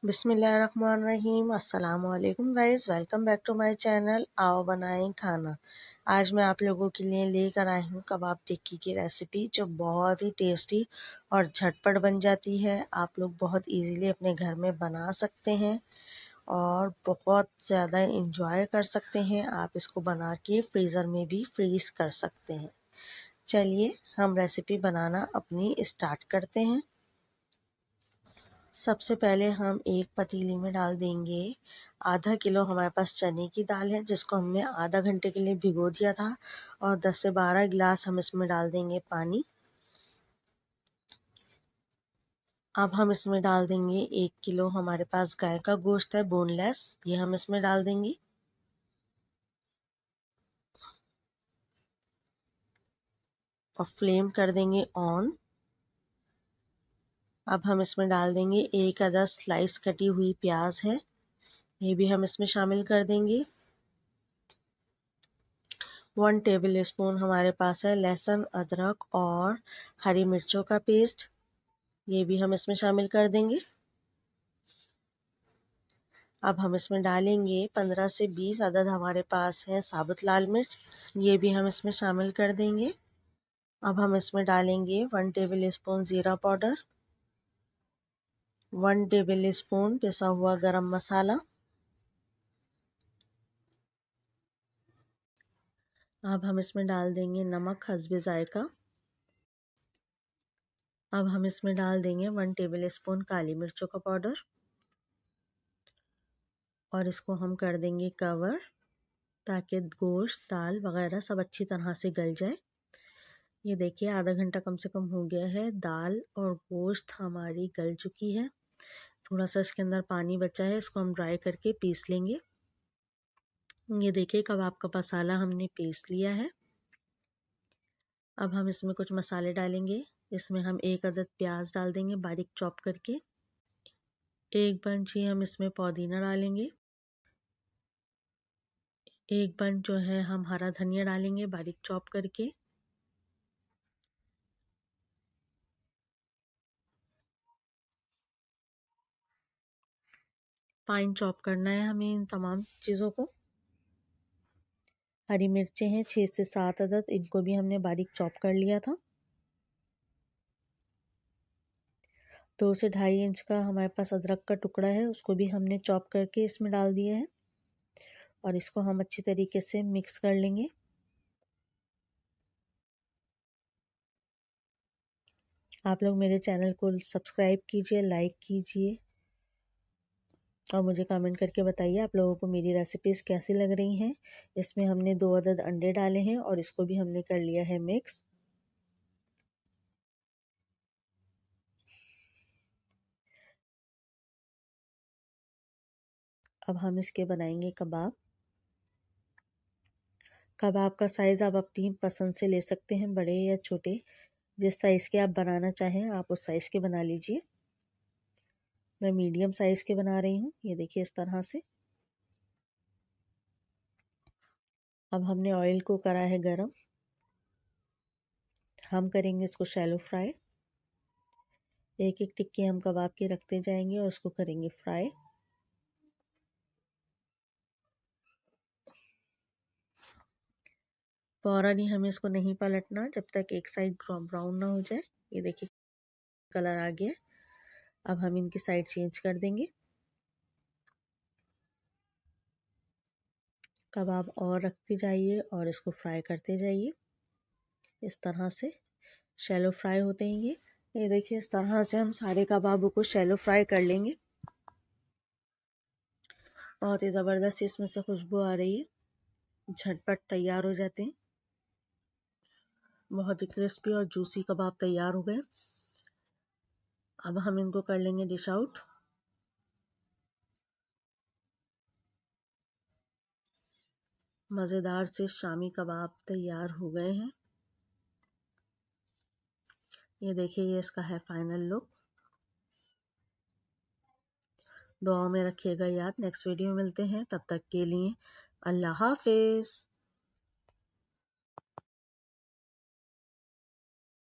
बिस्मिल्लाहिर्रहमानिर्रहीम। अस्सलाम वालेकुम guys, welcome back to my channel. आओ बनाएं खाना। आज मैं आप लोगों के लिए लेकर आई हूँ कबाब टिक्की की रेसिपी, जो बहुत ही टेस्टी और झटपट बन जाती है। आप लोग बहुत इजीली अपने घर में बना सकते हैं और बहुत ज़्यादा इंजॉय कर सकते हैं। आप इसको बना के फ्रीज़र में भी फ्रीज कर सकते हैं। चलिए हम रेसिपी बनाना अपनी स्टार्ट करते हैं। सबसे पहले हम एक पतीली में डाल देंगे आधा किलो। हमारे पास चने की दाल है, जिसको हमने आधा घंटे के लिए भिगो दिया था, और 10 से 12 गिलास हम इसमें डाल देंगे पानी। अब हम इसमें डाल देंगे 1 किलो हमारे पास गाय का गोश्त है, बोनलेस, ये हम इसमें डाल देंगे। और फ्लेम कर देंगे ऑन। अब हम इसमें डाल देंगे 1 अदद स्लाइस कटी हुई प्याज है, ये भी हम इसमें शामिल कर देंगे। 1 टेबल स्पून हमारे पास है लहसुन, अदरक और हरी मिर्चों का पेस्ट, ये भी हम इसमें शामिल कर देंगे। अब हम इसमें डालेंगे 15 से 20 अदद हमारे पास है साबुत लाल मिर्च, ये भी हम इसमें शामिल कर देंगे। अब हम इसमें डालेंगे 1 टेबल स्पून जीरा पाउडर, 1 टेबल स्पून पिसा हुआ गरम मसाला। अब हम इसमें डाल देंगे नमक हस्बे जायका। अब हम इसमें डाल देंगे 1 टेबल स्पून काली मिर्चों का पाउडर, और इसको हम कर देंगे कवर, ताकि गोश्त, दाल वगैरह सब अच्छी तरह से गल जाए। ये देखिए आधा घंटा कम से कम हो गया है, दाल और गोश्त हमारी गल चुकी है। थोड़ा सा इसके अंदर पानी बचा है, इसको हम ड्राई करके पीस लेंगे। ये देखिए कबाब का मसाला हमने पीस लिया है। अब हम इसमें कुछ मसाले डालेंगे। इसमें हम 1 अदद प्याज डाल देंगे बारीक चॉप करके। 1 बंच ही हम इसमें पुदीना डालेंगे। 1 बंच जो है हम हरा धनिया डालेंगे बारीक चॉप करके। फाइन चॉप करना है हमें इन तमाम चीज़ों को। हरी मिर्चें हैं 6 से 7 अदद, इनको भी हमने बारीक चॉप कर लिया था। 2 से 2.5 इंच का हमारे पास अदरक का टुकड़ा है, उसको भी हमने चॉप करके इसमें डाल दिया है, और इसको हम अच्छी तरीके से मिक्स कर लेंगे। आप लोग मेरे चैनल को सब्सक्राइब कीजिए, लाइक कीजिए, और मुझे कमेंट करके बताइए आप लोगों को मेरी रेसिपीज़ कैसी लग रही हैं। इसमें हमने 2 अदद अंडे डाले हैं, और इसको भी हमने कर लिया है मिक्स। अब हम इसके बनाएंगे कबाब। कबाब का साइज़ आप अपनी पसंद से ले सकते हैं, बड़े या छोटे, जिस साइज़ के आप बनाना चाहें आप उस साइज़ के बना लीजिए। मैं मीडियम साइज़ के बना रही हूँ, ये देखिए इस तरह से। अब हमने ऑयल को करा है गरम, हम करेंगे इसको शैलो फ्राई। एक एक टिक्की हम कबाब की रखते जाएंगे और उसको करेंगे फ्राई। फौरन ही हमें इसको नहीं पलटना जब तक एक साइड ब्राउन ना हो जाए। ये देखिए कलर आ गया। अब हम इनकी साइड चेंज कर देंगे। कबाब और रखते जाइए और इसको फ्राई करते जाइए इस तरह से। शैलो फ्राई होते हैं ये देखिए इस तरह से हम सारे कबाबों को शैलो फ्राई कर लेंगे। बहुत ही ज़बरदस्त इसमें से खुशबू आ रही है, झटपट तैयार हो जाते हैं। बहुत ही क्रिस्पी और जूसी कबाब तैयार हो गए। अब हम इनको कर लेंगे डिश आउट। मज़ेदार से शामी कबाब तैयार हो गए हैं। ये देखिए ये इसका है फाइनल लुक। दुआ में रखिएगा याद। नेक्स्ट वीडियो में मिलते हैं, तब तक के लिए अल्लाह हाफिज़।